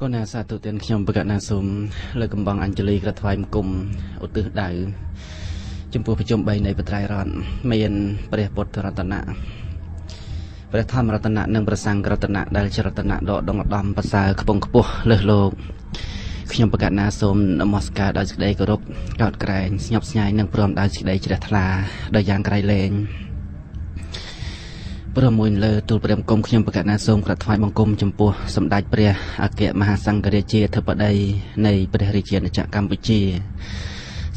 ก็น่าสาธุเตียนขยมประกาศนาสมเลยกำบังอัญชลีกระถวายมกุมอุตดาวจมพูประจมใบในปตรายรันเมียนเปรียบทรัตนะเปรียธรรมรัตนะหนึ่งประสังรัตนะได้ชรัตนะดอกดงดำภาษาขปงขปุเลือโลกขยมประกาศนาสมนมสกาได้สิได้กรบกอดแกรงสยบสยายหนึ่งพร้อมได้สิได้จิตทลาได้ยางไกลเลงประมวลเลยตูประเดิมกรมขยมประกาศนาสมกระถวายบังกรมจมพูสมได้เปรียอาเกะมหาสังกเรเจเทปไดในประเทศริเจียนจากกัมพูชี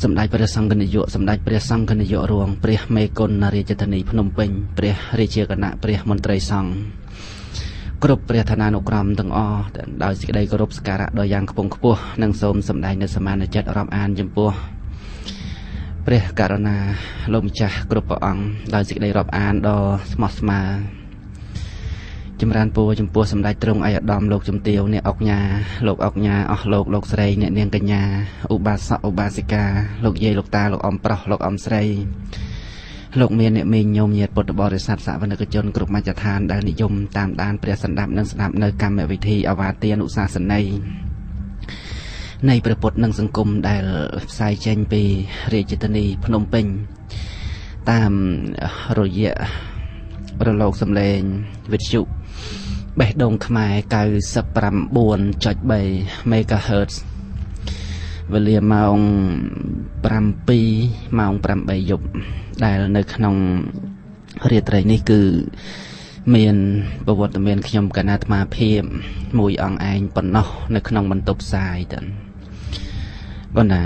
สมได้เปรียสังกนิยสมได้เปรียสังกนิยรวงเปรียเมกลนารีจัตนีพนมเปญเปรียริเจียกณะเปรียมนตรีสังกรุบเปรียธนานุกรรมตั้งอ้อดาวสิกได้กรุบสการะโดยยางขปงขปัวนังสมสมได้ในสมานจัดรำอ่านจมพูเปรียการณาลมจ่ากรุบอังดาวสิกได้รับอ่านดอสมอสมาจำรานปูจมปูสำได้ตรงไอดอมโลกจมเตียวเนี่ยออกญาโลกออกญาออกโลกโลกสไรเนี่ยเนียงกัญญาอุบาสะอุบาสิกาโลกเยโลกตาโลกอมปรโลกอมสไรโลกเมียนเนี่ยมีโยมเยียดปฐบริษัทสาวรรณกชนกรุบมาจทานได้นิยมตามด้านเปรียสันดับนังสนับในกรรมวิธีอวาเตียนุสาสนัยในประปดนังสังคมได้สายเจนปีเรียจิตนีพนมเปญตามโรยะระโลกสำเลงวิจุเบดงขมายกายสปรัมบวนจดใบเมกะเฮิร์ตเวลีมาองปรัมปีมาองปรัมใบหยบได้ในขนมเรียตไรนี่คือเมียนประวัติเมียนขยมกันอาตมาเพียมมวยอ่างไอปนนอในขนมบรรทบทรายดันวันน่ะ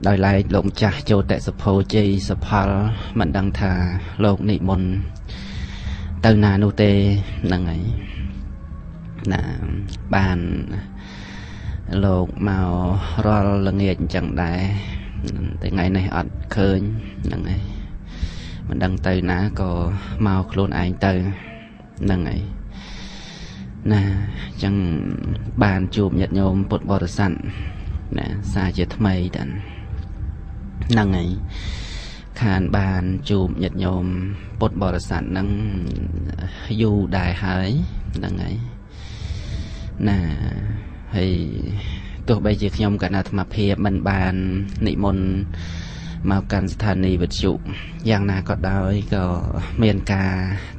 โดยไล่ลงจากโจแต่สโพจีสพาลมันดังทาโลกนิมนตื่นนานุเตนั่งไงน่ะบานโลกมารอละเงียดจังได้แต่ไงในอัดเคยนั่งไงมันดังตื่นนะก็มาโคลนไอตื่นนั่งไงน่ะจังบานจูบหยัดโยมปดบริสันน่ะซาเจตไม่ดันนั่งไงขานบานจูบหยัดโยมปดบริษัทนั่งอยู่ได้หายนั่งไงน่ะให้ตัวใบจีขยมกันอาตมาเพียบมันบานนิมนต์มาการสถานีวิทยุอย่างนาก็ได้ก็เมียนกา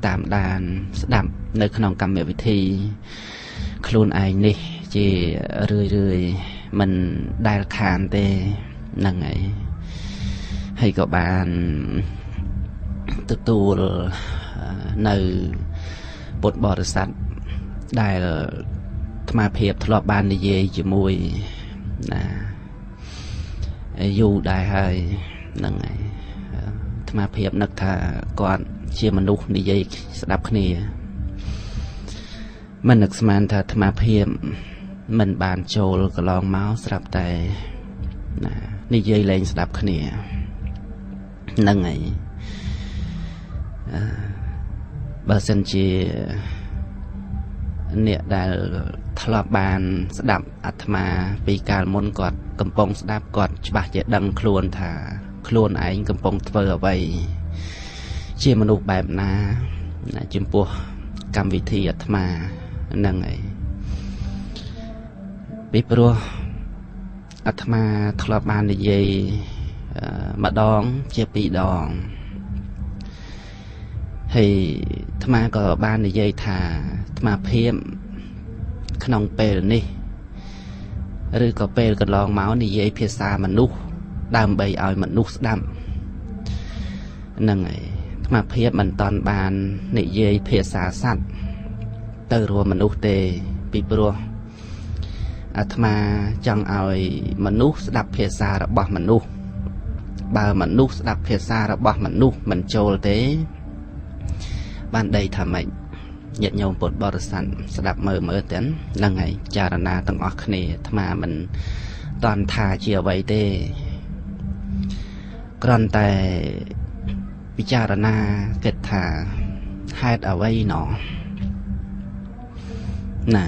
ตามดานสดับในขนมกรรมวิธีครูนไอนี่จีเรื่อยๆมันได้ขานเตนั่งไงให้ก็บานตัวในบทบริษัทได้มาเพียบทลบบานในเย่จมวยนะอยู่ได้ให้นั่งไงมาเพียบนักธาก่อนเชื่อมนุษย์ในเย่สดับขณีมันนักสมานธามาเพียบมันบานโจลก็ลองเมาส์สลับแต่ในเย่แรงสดับขณีนั่งไงบาสันจีเนี่ยได้ทลบบานสดับอัตมาปีการมนกอดกำปองสดับกอดฉบับจะดังครวนถาครวนไอ้กำปองเฟื่อไว้เชื่อมนุษย์แบบนาจิมปัวกรรมวิธีอัตมานั่งไงปีปรัวอัตมาทลบบานในเยมาดองเจียปีดองให้ธรรมาก็บ้านในเยธาธรรมาเพียมขนมเปลนี่หรือก็เปลก็ลองเมาส์ในเยเพียซามันนุกดำใบเอามันนุกดำนั่งไงธรรมาเพียบมันตอนบานในเยเพียซาสัตเตอรัวมันนุกเตปีปรัวอาตมาจังเอามันนุกดับเพียซาระบมันนุกบามันนุกดับเพียซาระบมันนุกมันโจลเตบ้านใดทำไมเหยียดโยมปดบริสันสดับเมื่อเต้นนั่งไงจารณาตั้งออกเนธมามันตอนทาเชียไว้เต้กรอนแต่วิจารณาเกิดทาให้เอาไว้หนอน่ะ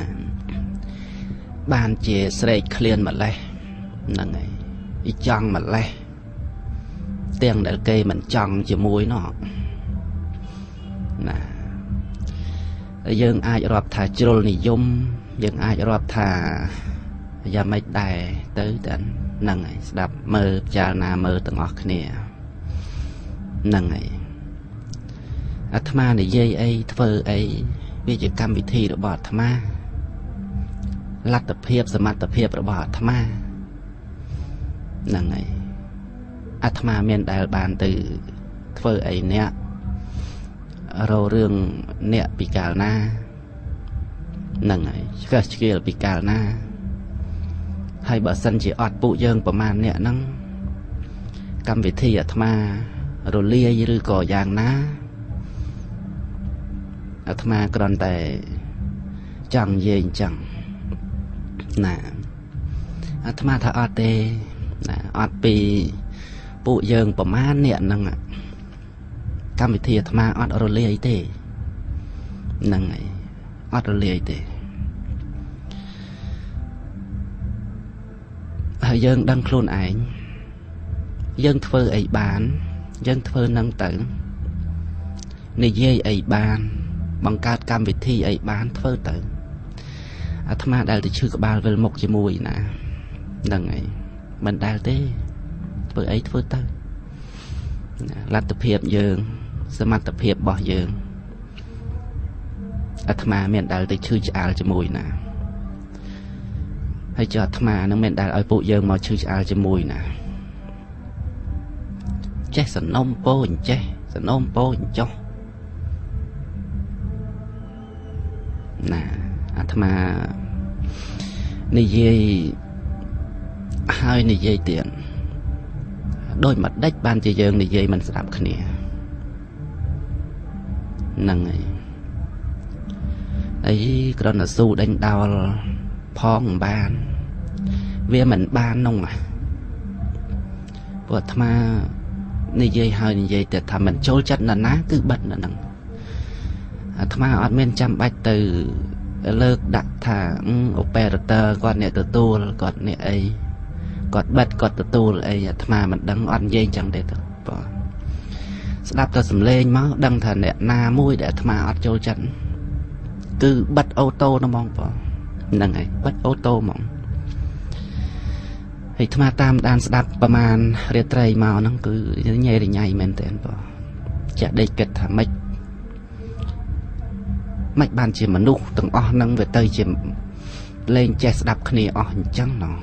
บ้านเจสเรกเคลียนหมดเลยนั่งไงอีจังหมดเลยเตียงเดลเกยมันจังจะมวยเนาะนะ ยังอาจรับถ่ายจรนิยม យើងអាចរាប់ថាយ៉ាងម៉េចដែរទៅតែហ្នឹងហើយស្ដាប់មើលពិចារណាមើលទាំងអស់គ្នាហ្នឹងហើយអាត្មានិយាយអីធ្វើអីវាជាកម្មវិធីរបស់អាត្មាលទ្ធភាពសមត្ថភាពរបស់អាត្មាហ្នឹងហើយអាត្មាមានដែលបានទៅធ្វើអីអ្នករោរឿងអ្នកពីកាលណាហ្នឹងហើយឆ្កឹះឆ្កៀលពីកាលណាហើយបើសិនជាអត់ពួកយើងប្រមាណអ្នកហ្នឹងកម្មវិធីអាត្មារលាយឬក៏យ៉ាងណាអាត្មាគ្រាន់តែចង់និយាយអញ្ចឹងណាអាត្មាថាអត់ទេណាអត់ពីពួកយើងប្រមាណអ្នកហ្នឹងកម្មវិធីអាត្មាអត់រលាយទេហ្នឹងហើយអត់រលាយទេហើយយើងដឹងខ្លួនឯងយើងធ្វើអីបានយើងធ្វើនឹងទៅនិយាយអីបានបង្កើតកម្មវិធីអីបានធ្វើទៅអាត្មាដែលទៅឈឺក្បាលវិលមុខជាមួយណាហ្នឹងហើយមិនដែលទេធ្វើអីធ្វើទៅលទ្ធភាពយើងសមត្ថភាពរបស់យើងអាត្មាមានដែលទៅឈឺឆ្អាលជាមួយណាហើយចុះអាត្មានឹងមានដែលឲ្យពួកយើងមកឈឺឆ្អាលជាមួយណាចេះសនំពោអញ្ចេះសនំពោអញ្ចោះណាអាត្មានិយាយហើយនិយាយទៀតដូចមកដេចបានជាយើងនិយាយមិនស្ដាប់គ្នាហ្នឹងហើយអីគ្រាន់តែស៊ូដេញដោលផងបានវាមិនបាននោះព្រោះអាត្មានិយាយហើយនិយាយតែថាមិនចូលចិត្តនរណាគឺបិទនៅហ្នឹងអាត្មាអត់មានចាំបាច់ទៅលើកដាក់ថាអូប៉េរ៉ាទ័រគាត់អ្នកទទួលគាត់អ្នកអីគាត់បិទគាត់ទទួលអីអាត្មាមិនដឹងអត់និយាយចឹងទេទៅបងស្ដាប់តែសំឡេងមកដឹងថាអ្នកណាមួយដែលអាត្មាអត់ចូលចិត្តគឺបិទអូតូហ្មងបងហ្នឹងហើយបិទអូតូហ្មងហើយអាត្មាតាមដានស្ដាប់ប្រមាណរាត្រីមកហ្នឹងគឺញ៉ៃរញ៉ៃមែនតើបងចាក់ដេកគិតថាម៉េចបានជាមនុស្សទាំងអស់ហ្នឹងវាទៅជាលេងចេះស្ដាប់គ្នាអស់អញ្ចឹងណោះ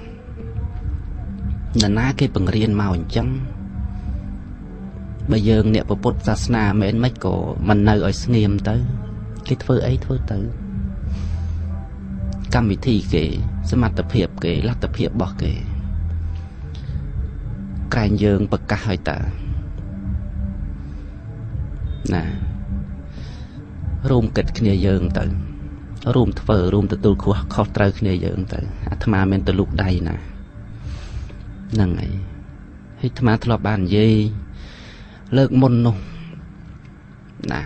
នរណាគេបង្រៀនមកអញ្ចឹងបើយើងអ្នកពុទ្ធសាសនាមិនមិនក៏មិននៅឲ្យស្ងៀមទៅគេធ្វើអីធ្វើទៅកម្មវិធីគេសមត្ថភាពគេលទ្ធភាពរបស់គេក្រែងយើងប្រកាសឲ្យតើណារួមគិតគ្នាយើងទៅរួមធ្វើរួមទទួលខុសត្រូវគ្នាយើងទៅអាត្មាមានទៅលូកដៃណាហ្នឹងហើយអាត្មាធ្លាប់បាននិយាយលើកមុននោះណា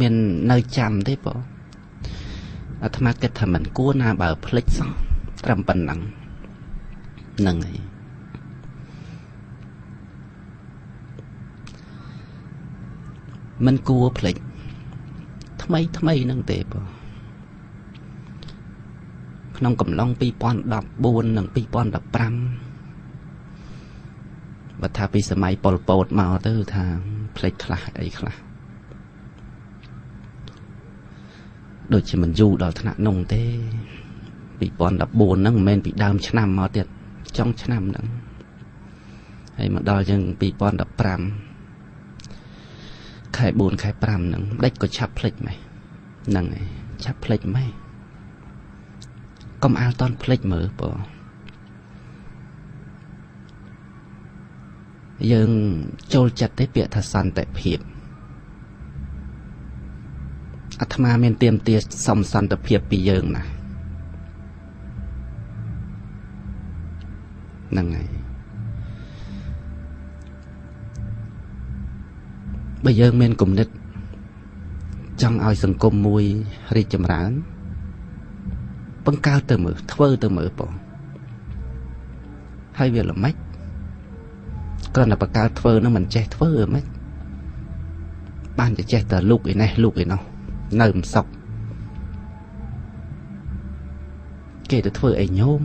មាននៅចាំទេបងអាត្មាគិតថាមិនគួរណាបើភ្លេចសោះត្រឹមប៉ុណ្ណឹងហ្នឹងហើយមិនគួរភ្លេចថ្មីហ្នឹងទេបងក្នុងកំឡុង2014និង2015បើថាពីសម័យប៉ុលពតមកទៅថាផ្លេចខ្លះអីខ្លះដូចជាមិនយូរដល់ថ្នាក់នោះទេ2014ហ្នឹងមិនមែនពីដើមឆ្នាំមកទៀតចុងឆ្នាំហ្នឹងហើយមកដល់យើង2015ខែ4ខែ5ហ្នឹងដេចក៏ឆាប់ភ្លេចម៉េះហ្នឹងហើយឆាប់ភ្លេចម៉េះកុំអាលតន់ភ្លេចមើលបងយើងចូលចិត្តទេពាក្យថាសន្តិភាពអាត្មាមានទាមទារសំសន្តិភាពពីយើងណាហ្នឹងហើយបើយើងមានគំនិតចង់ឲ្យសង្គមមួយរីកចម្រើនបង្កើតទៅមើលធ្វើទៅមើលបងហើយវាល្មិចគ្រាន់តែបង្កើតធ្វើនោះមិនចេះធ្វើហ្មងបានតែចេះតែលូកឯនេះលូកឯនោះនៅមិនសុខ គេទៅធ្វើអីញោម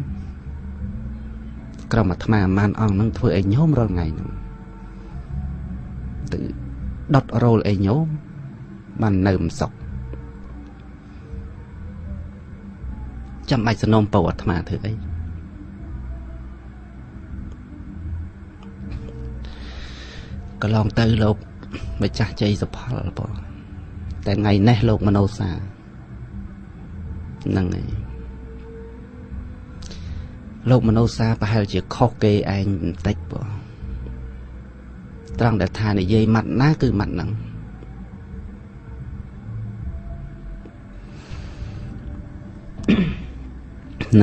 ក្រុមអាត្មាមិនអង្គនឹងធ្វើអីញោមរាល់ថ្ងៃហ្នឹងទៅដុតរោលអីញោមបាននៅមិនសុខចាំបាច់សំណុំពោអាត្មាធ្វើអីកន្លងទៅលោកម្ចាស់ជ័យសុផលបងតែថ្ងៃនេះលោកមនោសាហ្នឹងហើយលោកមនោសាប្រហែលជាខុសគេឯងបន្តិចបងត្រង់ដែលថានិយាយម៉ាត់ណាគឺម៉ាត់ហ្នឹង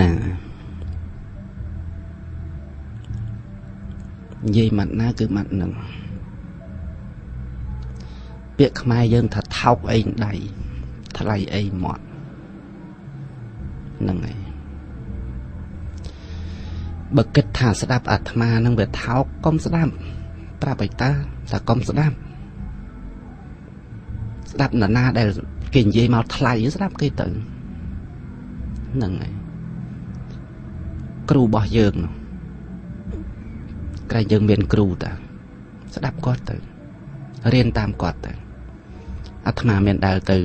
ណានិយាយម៉ាត់ណាគឺម៉ាត់ហ្នឹងពាក្យខ្មែរយើងថាថោកអីដៃថ្លៃអីមាត់ហ្នឹងហើយបើគិតថាស្ដាប់អាត្មានឹងវាថោកកុំស្ដាប់ប្រាប់ឲ្យតើថាកុំស្ដាប់ស្ដាប់នរណាដែលគេនិយាយមកថ្លៃស្ដាប់គេទៅហ្នឹងហើយគ្រូរបស់យើងនោះក្រែងយើងមានគ្រូតាស្ដាប់គាត់ទៅរៀនតាមគាត់ទៅអាត្មាមានដែលទៅ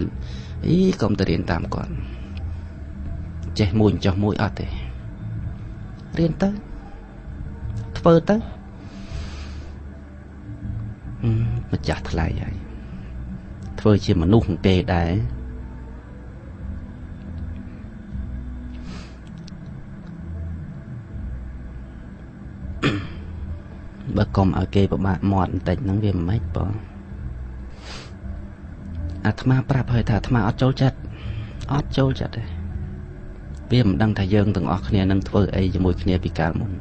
អីកុំទៅរៀនតាមគាត់ចេះមួយចោះមួយអត់ទេរៀនទៅធ្វើទៅម្ចាស់ថ្លៃហើយធ្វើជាមនុស្សของគេដែរបើកុំឲ្យគេពិបាកមាត់បន្តិចហ្នឹងវាមិនម៉េចបងអាត្មាប្រាប់ឲ្យថាអាត្មាអត់ចូលចិត្តទេវាមិនដឹងថាយើងទាំងអស់គ្នានឹងធ្វើអីជាមួយគ្នាពីកាលមុន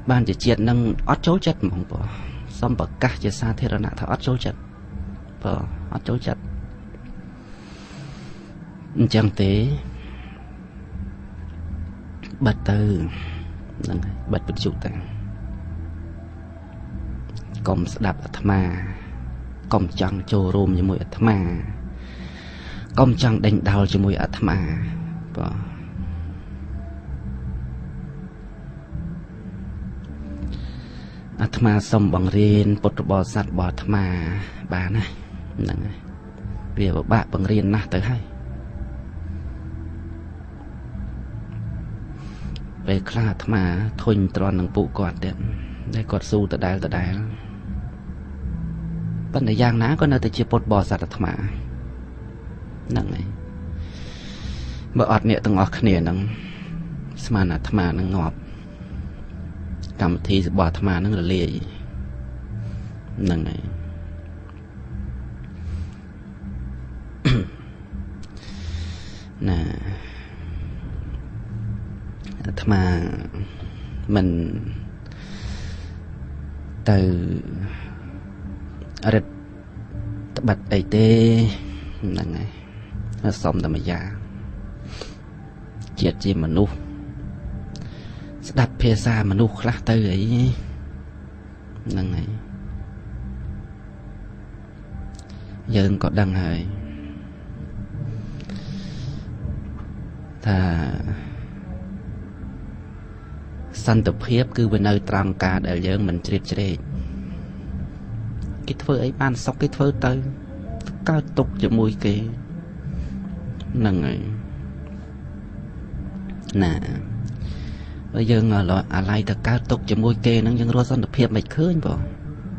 បានជាជាតិនឹងអត់ចូលចិត្តហ្មងបងសំប្រកាសជាសាធារណៈថាអត់ចូលចិត្តបងអត់ចូលចិត្តអញ្ចឹងទេបាត់ទៅហ្នឹងហើយបាត់វិទ្យុទៅកុំស្ដាប់អាត្មាកុំចង់ចូលរួមជាមួយអាត្មាកុំចង់ដេញដោលជាមួយអាត្មាបងអាត្មាសូមបង្រៀនពុទ្ធបរិស័ទរបស់អាត្មាបានណាហ្នឹងហើយវាពិបាកបង្រៀនណាស់ទៅហើយពេលខ្លះអាត្មាធុញទ្រាន់នឹងពួកគាត់ទៀតដែលគាត់ស៊ូដដែលប៉ុន្តែយ៉ាងណាក៏នៅតែជាពុទ្ធបរិស័ទអាត្មាហ្នឹងហើយបើអត់អ្នកទាំងអស់គ្នាហ្នឹងស្មានអាត្មានឹងងាប់កម្មវិធីរបស់អាត្មានឹងរលាយហ្នឹងហើយណាអាត្មាមិនទៅរឹតត្បិតអីទេហ្នឹងហើយសុំតែម្យ៉ាងជាតិជាមនុស្សស្ដាប់ភាសាមនុស្សខ្លះទៅអីហ្នឹងហើយយើងក៏ដឹងហើយថាសន្តិភាពគឺវានៅត្រង់ការដែលយើងមិនជ្រៀតជ្រែកគេធ្វើអីបានសុខគេធ្វើទៅកើតទុកជាមួយគេហ្នឹងហើយណាបើយើងអាឡ័យទៅកើតទុកជាមួយគេហ្នឹងយើងរស់សន្តិភាពមិនឃើញបង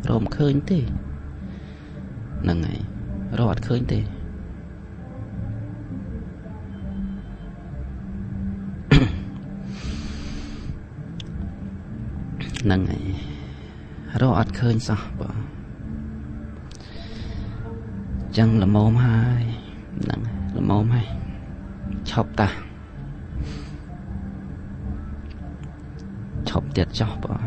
រកមិនឃើញទេហ្នឹងហើយរកអត់ឃើញទេហ្នឹងហើយរកអត់ឃើញសោះបងចឹងល្មមហើយហ្នឹងល្មមហើយឈប់តាឈប់ទៀតចោះបង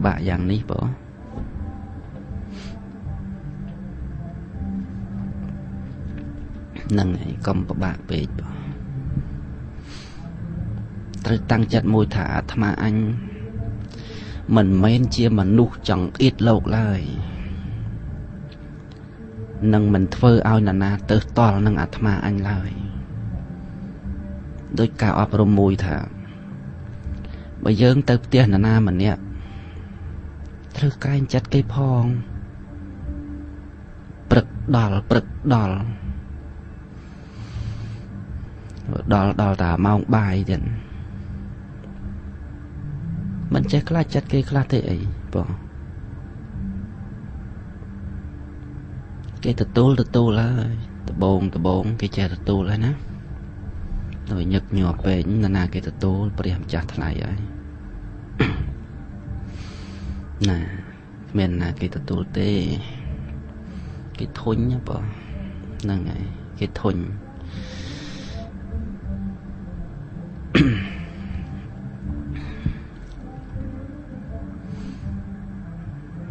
បាក់យ៉ាងនេះបងហ្នឹងហើយកុំពិបាកពេកបងត្រូវតាំងចិត្តមួយថាអាត្មាអញមិនមែនជាមនុស្សចង្អៀតលោកឡើយ នឹងមិនធ្វើឲ្យនរណាទៅតល់នឹងអាត្មាអញឡើយដោយការអប់រំមួយថាបើយើងទៅផ្ទះនរណាម្នាក់ត្រូវក្រែងចិត្តគេផងព្រឹកដល់តាម៉ោងបាយទៀតមិនចេះខ្លាចចិត្តគេខ្លះទេអីបងគេទទួលហើយដបងគេចេះទទួលហើយណាដោយញឹកញាប់ពេកណាគេទទួលព្រះម្ចាស់ថ្លៃហើយណាគ្មានណាគេទទួលទេគេធុញណាបងហ្នឹងហើយគេធុញ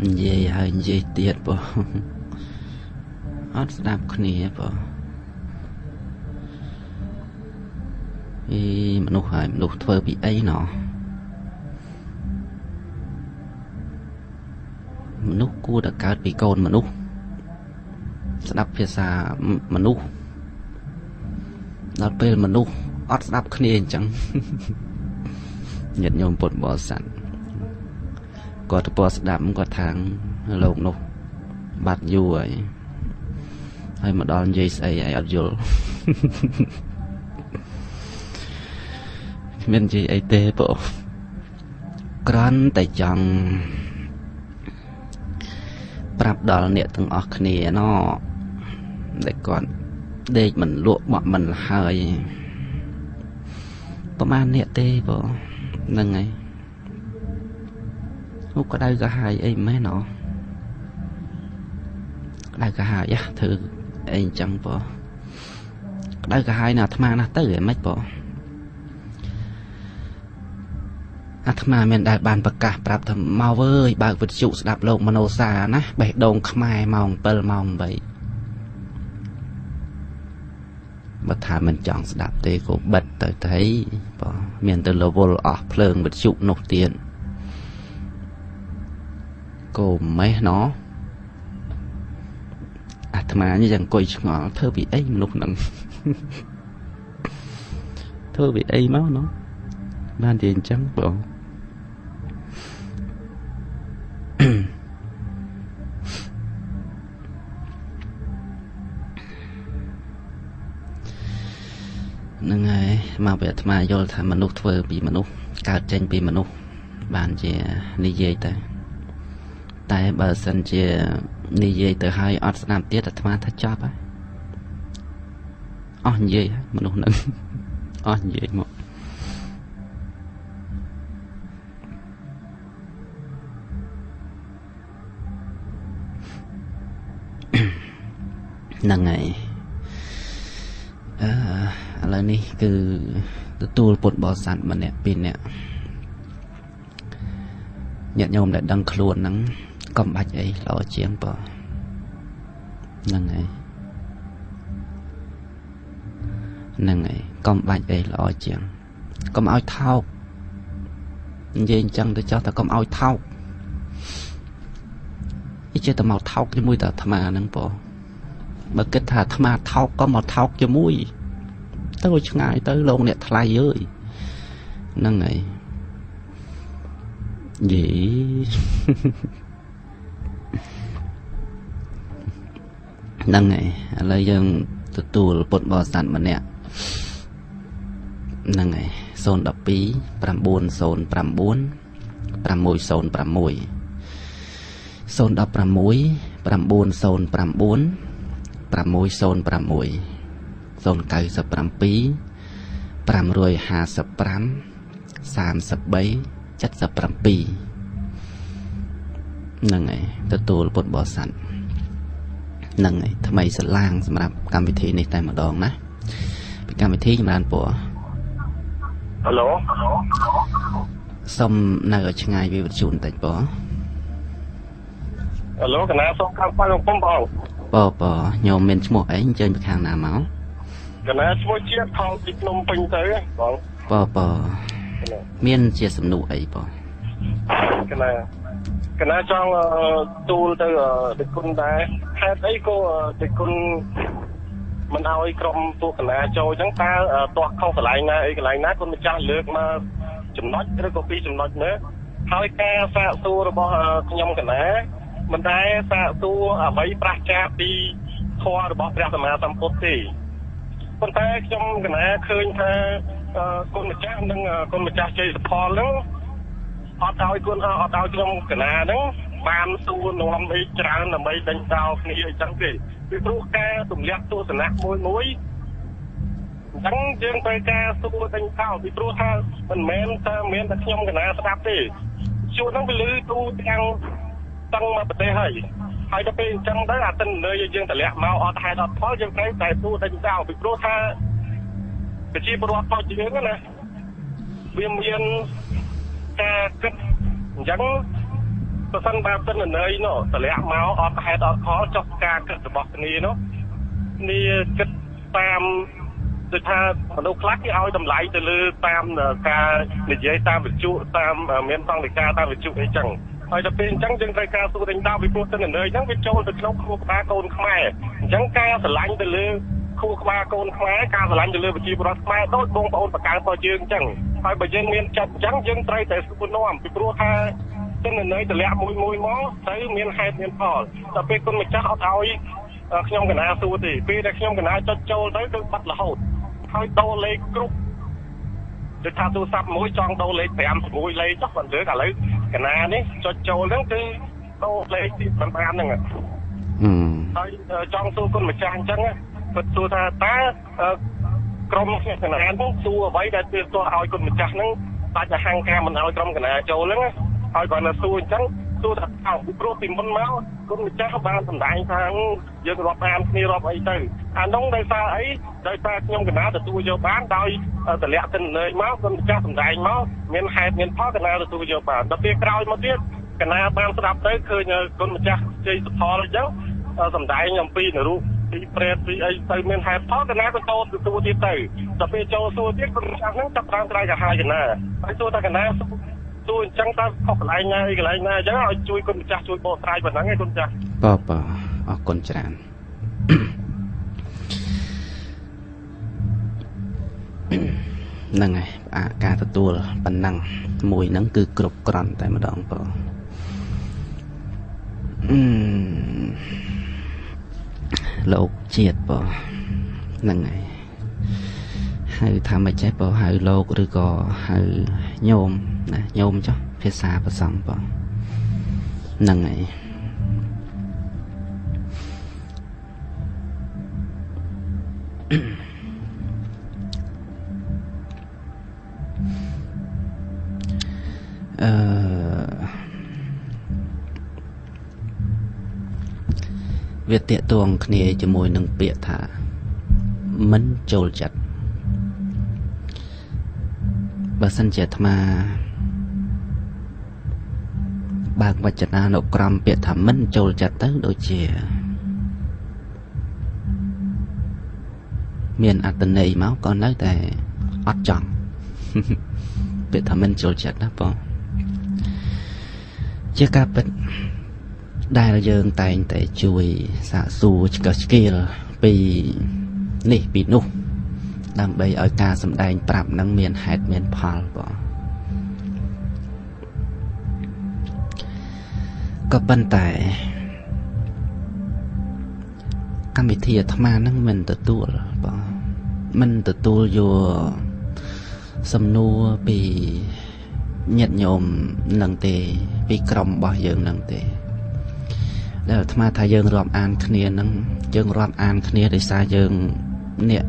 និយាយហើយនិយាយទៀតបងអត់ស្ដាប់គ្នាបងមនុស្សហើយមនុស្សធ្វើពីអីណោះមនុស្សគួរតែកើតពីកូនមនុស្សស្ដាប់ភាសាមនុស្សដល់ពេលមនុស្សអត់ស្ដាប់គ្នាអញ្ចឹងញាតិញោមពុទ្ធបរិស័ទគាត់ទៅស្ដាប់គាត់ថាលោកនោះបាត់យូរហើយមកដល់និយាយស្អីឲ្យអត់យល់គ្មាននិយាយអីទេបងគ្រាន់តែចង់ប្រាប់ដល់អ្នកទាំងអស់គ្នាណោះដែលគាត់ដេកមិនលក់បក់មិនហើយប្រហែលអ្នកទេបងហ្នឹងហើយនោះក្តៅកាហាយអីមែនណោះក្តៅកាហាយធ្វើអីអញ្ចឹងបងក្តៅកាហាយណាអាត្មាណាស់ទៅហ៎មិនបងអាត្មាមានដែលបានប្រកាសប្រាប់ថាមកអើយបើកវិទ្យុស្ដាប់លោកមនោសាណាបេះដូងខ្មែរម៉ោង7ម៉ោង8បើថាមិនចង់ស្ដាប់ទេក៏បិទទៅទៅបងមានទៅរវល់អស់ភ្លើងវិទ្យុនោះទៀតក៏ម៉េះណោះអាត្មានេះយ៉ាងអង្គុយឆ្ងល់ធ្វើពីអីមនុស្សហ្នឹងធ្វើពីអីមកណោះបានតែអញ្ចឹងបងហ្នឹងហើយមកពីអាត្មាយល់ថាមនុស្សធ្វើពីមនុស្សកើតចេញពីមនុស្សបានជានិយាយតែបើសិនជានិយាយទៅហើយអត់ស្ដាប់ទៀតអាត្មាថាចប់ហើយអស់និយាយហើយមនុស្សហ្នឹងអស់និយាយមកហ្នឹងហើយឥឡូវនេះគឺទទួលពុទ្ធបរិស័ទម្នាក់ពីរនាក់ញាតិញោមដែលដឹងខ្លួនហ្នឹងកុំបាច់អីល្អជាងបងហ្នឹងហើយកុំបាច់អីល្អជាងកុំឲ្យថោកនិយាយអញ្ចឹងទៅចោះតែកុំឲ្យថោកនេះចេះតែមកថោកជាមួយតែអាត្មាហ្នឹងបងបើគិតថាអាត្មាថោកក៏មកថោកជាមួយទៅឆ្ងាយទៅលោកអ្នកថ្លៃអើយហ្នឹងហើយយីហ្នឹងហើយឥឡូវយើងទទួលពុទ្ធបរិស័ទម្នាក់ហ្នឹងហើយ012 909 ហ្នឹងហើយទទួលពុទ្ធបរិស័ទហ្នឹងហើយថ្មីស្រឡាងសម្រាប់កម្មវិធីនេះតែម្ដងណាពីកម្មវិធីចម្រើនពរហៅឡូសុំនៅឲ្យឆ្ងាយពីវិទ្យុបន្តិចបងហៅឡូកណាសុំខាងបងបងញោមមានឈ្មោះអីអញ្ជើញពីខាងណាមកកណាឈ្មោះជាតិថងពីភ្នំពេញទៅបងមានជាសំណួរអីបងកណា កណាចង់ទូលទៅដឹកគុណដែរហេតុអីក៏ដឹកគុណមិនឲ្យក្រុមពួកកណាចូលអញ្ចឹងតើទាស់ខុសកន្លែងណាអីកន្លែងណាគុណម្ចាស់លើកមកចំណុចឬក៏ពីរចំណុចnữaហើយការសាកសួររបស់ខ្ញុំកណាមិនដែលសាកសួរអ្វីប្រឆាំងពីធម៌របស់ព្រះសម្មាសម្ពុទ្ធទេប៉ុន្តែខ្ញុំកណាឃើញថាគុណម្ចាស់និងគុណម្ចាស់ជ័យសុផលហ្នឹងអត់ឲ្យគុណអត់ឲ្យខ្ញុំកណាហ្នឹងបានសួរនាំអីច្រើនដើម្បីដេញដោលគ្នាអីចឹងទេពីព្រោះការទម្លាក់ទស្សនៈមួយអញ្ចឹងយើងត្រូវការសួរដេញដោលពីព្រោះថាមិនមែនតែមានតែខ្ញុំកណាស្ដាប់ទេជួនហ្នឹងវាលឺទូទាំងមកប្រទេសហើយដល់ពេលអញ្ចឹងទៅអាទិន្នន័យយើងតម្លាក់មកអត់ហេតុអត់ផលយើងត្រូវតែសួរដេញដោលពីព្រោះថាប្រជាពលរដ្ឋរបស់យើងណាវាមានការគិតអញ្ចឹងប្រសិនបើទិន្នន័យនោះតម្លាក់មកអត់ហេតុអត់ផលចុះការគិតរបស់គ្នានោះនេះគិតតាមដូចថាមនុស្សខ្លះគេឲ្យតម្លៃទៅលើតាមការនិយាយតាមវិទ្យុតាមមានសង្ឃលេខាតាមវិទ្យុអីចឹងហើយដល់ពេលអញ្ចឹងយើងត្រូវការសួរដេញដោលពីព្រោះទិន្នន័យហ្នឹងវាចូលទៅក្នុងខួរក្បាលកូនខ្មែរអញ្ចឹងការស្រឡាញ់ទៅលើខួរក្បាលកូនខ្មែរការស្រឡាញ់ទៅលើប្រជាពលរដ្ឋខ្មែរដូចបងប្អូនបកកើតរបស់យើងអញ្ចឹងហើយបើយើងមានចិត្តអញ្ចឹងយើងត្រូវតែសួរនាំពីព្រោះថាទិន្នន័យតម្លាក់មួយមកទៅមានហេតុមានផលដល់ពេលគុណម្ចាស់អត់ឲ្យខ្ញុំកណាសួរទេពេលដែលខ្ញុំកណាចុចចូលទៅគឺបាត់រហូតហើយដូរលេខគ្រប់ដូចថាទូរស័ព្ទមួយចង់ដូរលេខ5 6លេខចុះគាត់លើកឥឡូវកណានេះចុចចូលហ្នឹងគឺដូរលេខទីបានហ្នឹងហើយចង់សួរគុណម្ចាស់អញ្ចឹងគាត់សួរថាតើក្រុមខ្ញុំកណាហ្នឹងសួរអ្វីដែលទាក់ឲ្យគុណម្ចាស់ហ្នឹងបាច់អហង្ការមិនឲ្យក្រុមកណាចូលហ្នឹងហើយគាត់នៅសួរអញ្ចឹងសួរថាពីព្រោះពីមុនមកគុណម្ចាស់បានសម្ដែងថាយើងរាប់អានគ្នារាប់អីទៅអានោះដោយសារអីដោយសារខ្ញុំកណាទទួលយកបានដោយតម្លាក់ទិន្នន័យមកគុណម្ចាស់សម្ដែងមកមានហេតុមានផលកណាទទួលយកបានដល់ពេលក្រោយមកទៀតកណាបានស្ដាប់ទៅឃើញគុណម្ចាស់ជ័យសុផលអញ្ចឹងសម្ដែងអំពីនរុពីប្រេតពីអីទៅមានហេតុផលកណាក៏ចូលទទួលទៀតទៅដល់ពេលចូលសួរទៀតគុណម្ចាស់ហ្នឹងចាប់ដើមត្រៃកាហាយកណាហើយសួរថាកណាសួរអញ្ចឹងតើខុសកន្លែងណាអីកន្លែងណាអញ្ចឹងឲ្យជួយគុណម្ចាស់ជួយបកស្រាយប៉ុណ្ណឹងឯងគុណម្ចាស់បាទអរគុណច្រើនហ្នឹងហើយការទទួលប៉ុណ្ណឹងមួយហ្នឹងគឺគ្រប់គ្រាន់តែម្ដងបងលោកជាតិបងហ្នឹងហើយហៅថាមិនចេះបងហៅលោកឬក៏ហៅញោមណាញោមចុះភាសាប្រសងបងហ្នឹងហើយវាតាក់ទងគ្នាជាមួយនឹងពាក្យថាមិនចូលចិត្តបើសិនជាអាត្មាបើកវចនានុក្រមពាក្យថាមិនចូលចិត្តទៅដូចជាមានអត្តន័យមកក៏នៅតែអត់ចង់ពាក្យថាមិនចូលចិត្តណាបងជាការពិតដែលយើងតែងតែជួយសាកសួរឆ្កឹះឆ្កៀលពីនេះពីនោះដើម្បីឲ្យការសម្ដែងប្រាប់នឹងមានហេតុមានផលបងក៏ប៉ុន្តែកម្មវិធីអាត្មានឹងមិនទទួលបងមិនទទួលយកសំណួរពីញាតិញោមនឹងទេពីក្រុមរបស់យើងនឹងទេដែលអាត្មាថាយើងរាប់អានគ្នានឹងយើងរាប់អានគ្នាដោយសារយើងអ្នក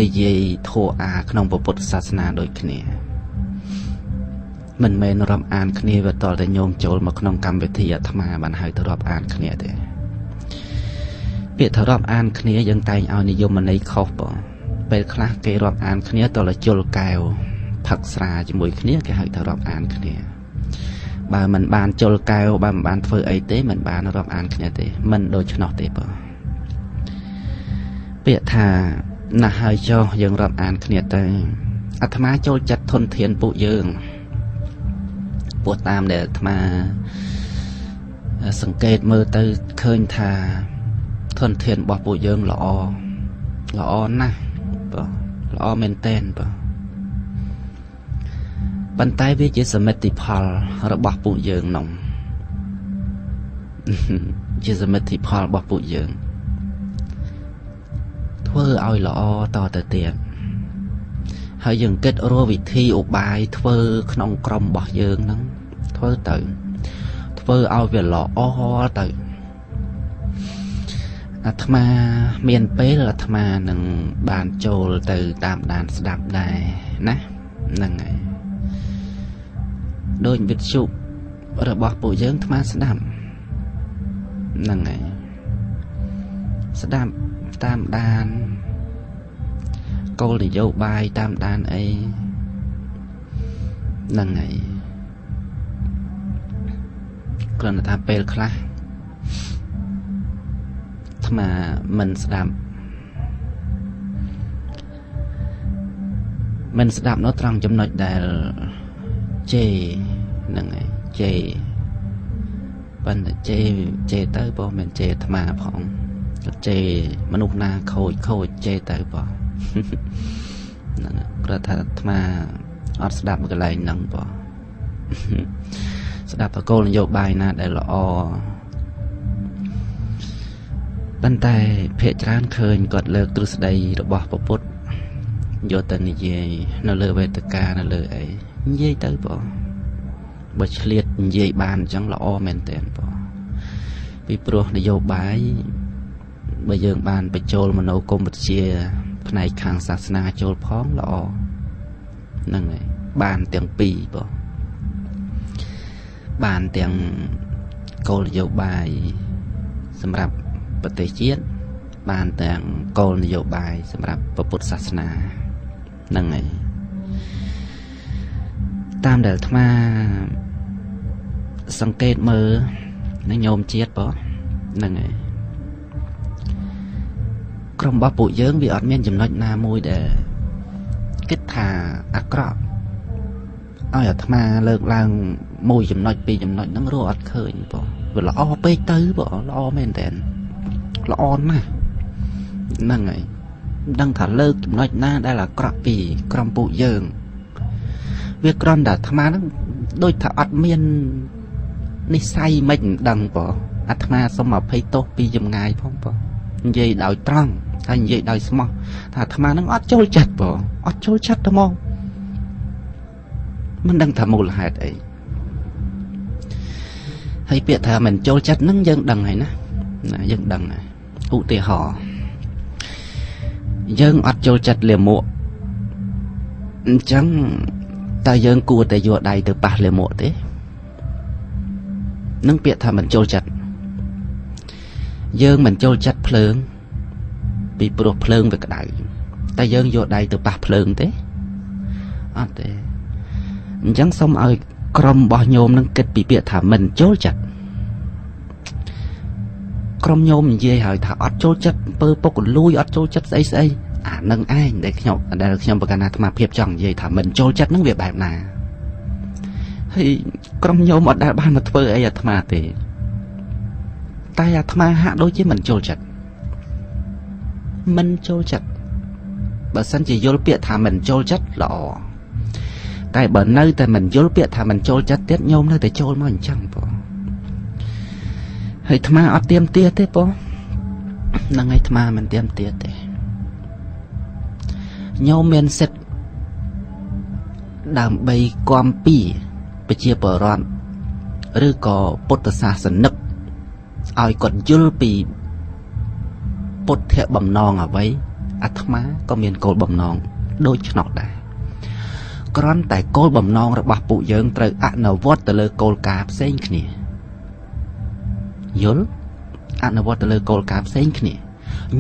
និយាយធម៌ក្នុងពុទ្ធសាសនាដូចគ្នាមិនមែនរាប់អានគ្នាវាតតែញោមចូលមកក្នុងកម្មវិធីអាត្មាបានហៅទៅរាប់អានគ្នាទេពាក្យថារាប់អានគ្នាយើងតែងឲ្យនិយមន័យខុសបងពេលខ្លះគេរាប់អានគ្នាតតែជុលកែវផឹកស្រាជាមួយគ្នាគេហៅថារាប់អានគ្នាបើមិនបានជុលកែវបើមិនបានធ្វើអីទេមិនបានរាប់អានគ្នាទេមិនដូច្នោះទេបងពាក្យថាណាស់ហើយចុះយើងរាប់អានគ្នាទៅអាត្មាចូលចិត្តធនធានពួកយើង ពោះតាមដែលអាត្មាសង្កេតមើលទៅឃើញថាធនធានរបស់ពួកយើងល្អណាស់បាទល្អមែនតែនបាទប៉ុន្តែវាជាសមិទ្ធផលរបស់ពួកយើងនោះជាសមិទ្ធផលរបស់ពួកយើងធ្វើឲ្យល្អតទៅទៀតហើយយើងគិតរកវិធីឧបាយធ្វើក្នុងក្រុមរបស់យើងហ្នឹងធ្វើឲ្យវាល្អទៅអាត្មាមានពេលអាត្មានឹងបានចូលទៅតាមដានស្ដាប់ដែរណាហ្នឹងហើយដូចវិទ្យុរបស់ពួកយើងអាត្មាស្ដាប់ហ្នឹងហើយស្ដាប់តាមដានគោលនយោបាយតាមដានអីហ្នឹងហើយគ្រាន់តែថាពេលខ្លះអាត្មាមិនស្ដាប់នៅត្រង់ចំណុចដែលជេហ្នឹងហើយជេប៉ុន្តែជេទៅបងមិនជេអាត្មាផងជេមនុស្សណាខូចជេទៅបងហ្នឹងព្រោះថាអាត្មាអត់ស្ដាប់កន្លែងហ្នឹងបងស្ដាប់តគោលនយោបាយណាដែលល្អប៉ុន្តែភាគច្រើនឃើញគាត់លើកទ្រឹស្ដីរបស់ព្រះពុទ្ធយកទៅនិយាយនៅលើវេទិកានៅលើអីនិយាយទៅបងបើឆ្លៀតនិយាយបានអញ្ចឹងល្អមែនទែនបងពីព្រោះនយោបាយបើយើងបានបញ្ចូលមនោគមវិជ្ជាផ្នែកខាងសាសនាចូលផងល្អហ្នឹងហើយបានទាំងពីរបងបានទាំងគោលនយោបាយសម្រាប់ប្រទេសជាតិបានទាំងគោលនយោបាយសម្រាប់ពុទ្ធសាសនាហ្នឹងហើយតាមដែលអាត្មាសង្កេតមើលនឹងញោមជាតិបងហ្នឹងហើយក្រុមរបស់ពួកយើងវាអត់មានចំណុចណាមួយដែលគិតថាអាក្រក់ឲ្យអាត្មាលើកឡើងមួយចំណុចពីរចំណុចហ្នឹងរកអត់ឃើញបងវាល្អពេកទៅបងល្អមែនតើល្អណាស់ហ្នឹងហើយមិនដឹងថាលើកចំណុចណាដែលអាក្រក់ពីក្រុមពួកយើងវាគ្រាន់តែអាត្មាហ្នឹងដូចថាអត់មាននិស្ស័យមិនដឹងបងអាត្មាសូមអភ័យទោសពីចម្ងាយផងបងនិយាយដោយត្រង់ហើយនិយាយដោយស្មោះថាអាត្មាហ្នឹងអត់ចូលចិត្តបងអត់ចូលចិត្តទេហ្មងមិនដឹងថាមូលហេតុអីហើយពាក្យថាមិនចូលចិត្តហ្នឹងយើងដឹងហើយណាយើងដឹងហើយឧទាហរណ៍យើងអត់ចូលចិត្តលាមកអញ្ចឹងតើយើងគួរតែយកដៃទៅប៉ះលាមកទេនឹងពាក្យថាមិនចូលចិត្តយើងមិនចូលចិត្តភ្លើងពីព្រោះភ្លើងវាក្តៅតែយើងយកដៃទៅប៉ះភ្លើងទេអត់ទេអញ្ចឹងសូមឲ្យក្រុមរបស់ញោមនឹងគិតពីពាក្យថាមិនចូលចិត្តក្រុមញោមនិយាយហើយថាអត់ចូលចិត្តអំពើពុករលួយអត់ចូលចិត្តស្អីអានឹងឯងដែលខ្ញុំប្រកាសអាត្មាភាពចង់និយាយថាមិនចូលចិត្តនឹងវាបែបណាហើយក្រុមញោមអត់ដែលបានមកធ្វើអីអាត្មាទេតែអាត្មាហាក់ដូចជាមិនចូលចិត្តបើសិនជាយល់ពាក្យថាមិនចូលចិត្តល្អតែបើនៅតែមិនយល់ពាក្យថាមិនចូលចិត្តទៀតញោមនៅតែចូលមកអញ្ចឹងបងហើយអាត្មាអត់ទៀមទាទេបងហ្នឹងហើយអាត្មាមិនទៀមទាទេញោមមានសិទ្ធិដើម្បីគាំពីប្រជាពលរដ្ឋឬក៏ពុទ្ធសាសនិកឲ្យគាត់យល់ពីពុទ្ធបំណងអ្វីអាត្មាក៏មានគោលបំណងដូចឆ្នោតដែរគ្រាន់តែគោលបំណងរបស់ពួកយើងត្រូវអនុវត្តទៅលើគោលការណ៍ផ្សេងគ្នាយល់អនុវត្តទៅលើគោលការណ៍ផ្សេងគ្នា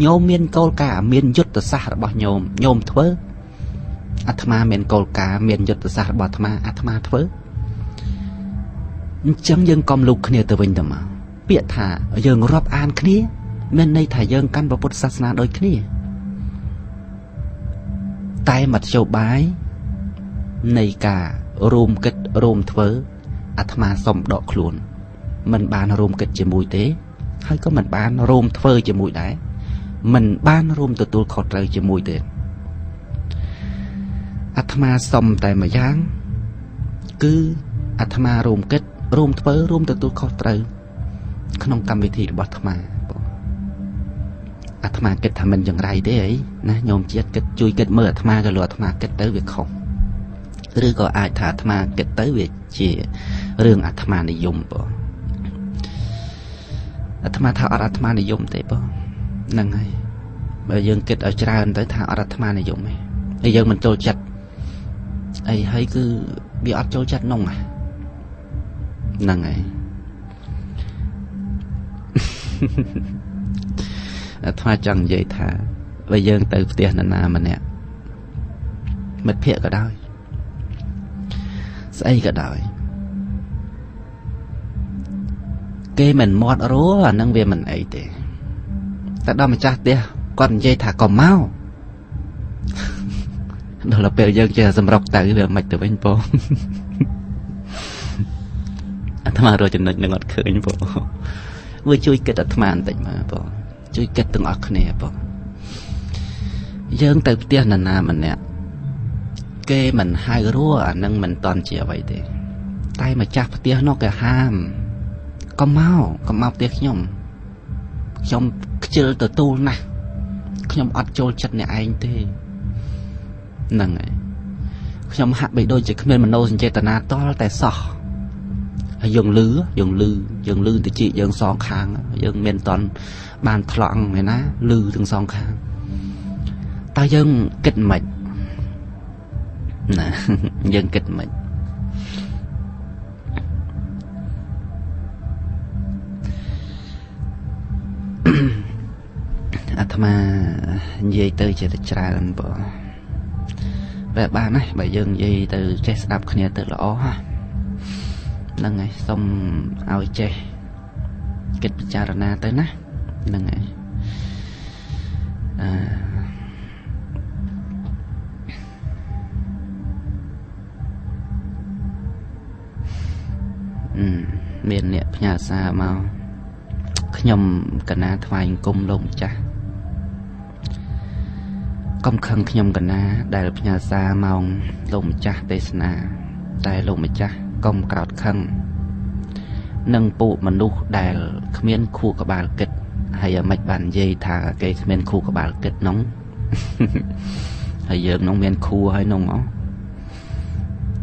ញោមមានគោលការណ៍មានយុទ្ធសាស្ត្ររបស់ញោមធ្វើអាត្មាមានគោលការណ៍មានយុទ្ធសាស្ត្ររបស់អាត្មាធ្វើអញ្ចឹងយើងកុំលូកគ្នាទៅវិញទៅមកពាក្យថាយើងរាប់អានគ្នាមានន័យថាយើងកាន់ពុទ្ធសាសនាដូចគ្នាតែមធ្យោបាយនៃការរួមគិតរួមធ្វើ អាត្មាសុំដកខ្លួនមិនបានរួមគិតជាមួយទេហើយក៏មិនបានរួមធ្វើជាមួយដែរមិនបានរួមទទួលខុសត្រូវជាមួយទេអាត្មាសុំតែមួយយ៉ាងគឺអាត្មារួមគិតរួមធ្វើរួមទទួលខុសត្រូវក្នុងកម្មវិធីរបស់អាត្មាអាត្មាគិតថាមិនយ៉ាងไรទេអីណាញោមជាតិគិតជួយគិតមើលអាត្មាក៏លោកអាត្មាគិតទៅវាខុសឬក៏អាចថាអាត្មាគិតទៅវាជារឿងអាត្មានិយមបងអាត្មាថាអត់អាត្មានិយមទេបងហ្នឹងហើយបើយើងគិតឲ្យច្រើនទៅថាអត់អាត្មានិយមទេហើយយើងមិនចូលចិត្តអីហើយគឺវាអត់ចូលចិត្តនងហ្នឹងហើយអាត្មាចង់និយាយថាបើយើងទៅផ្ទះនរណាម្នាក់មិត្តភក្តិក៏ដោយស្អីក៏ដោយគេមិនមាត់រួអានឹងវាមិនអីទេតែដល់ម្ចាស់ផ្ទះគាត់និយាយថាកុំមកដល់ពេលយើងចេះសម្រុកទៅវាមិនទៅវិញបងអាត្មារកចំណុចនឹងអត់ឃើញបងវាជួយគិតអាត្មាបន្តិចមកបងជួយគិតទាំងអស់គ្នាបងយើងទៅផ្ទះនរណាម្នាក់គេមិនហៅរួអានឹងមិនតន់ជាអ្វីទេតែម្ចាស់ផ្ទះនោះគេហាមកុំមកផ្ទះខ្ញុំខ្ជិលទទួលណាស់ខ្ញុំអត់ចូលចិត្តអ្នកឯងទេហ្នឹងហើយខ្ញុំហាក់បីដូចជាគ្មានមនោសញ្ចេតនាតល់តែសោះហើយយើងលឺតិចយើងសងខាងយើងមានតន់បានថ្លង់ឯណាលឺទាំងសងខាងតើយើងគិតមិនណាយើងគិតមិនអាត្មានិយាយទៅជាតែច្រើនបងបែបបានណាបើយើងនិយាយទៅចេះស្ដាប់គ្នាទៅល្អហ្នឹងហើយសូមឲ្យចេះគិតពិចារណាទៅណាហ្នឹងហើយមានអ្នកផ្ញើសារមកខ្ញុំកណាថ្វាយអង្គមលោកម្ចាស់កុំខឹងខ្ញុំកណាដែលផ្ញើសារមកលោកម្ចាស់ទេសនាតែលោកម្ចាស់កុំក្រោតខឹងនឹងពួកមនុស្សដែលគ្មានខួរក្បាលគិតហើយមិនបាននិយាយថាគេគ្មានខួរក្បាលគិតនោះហើយយើងនោះមានខួរហើយនោះ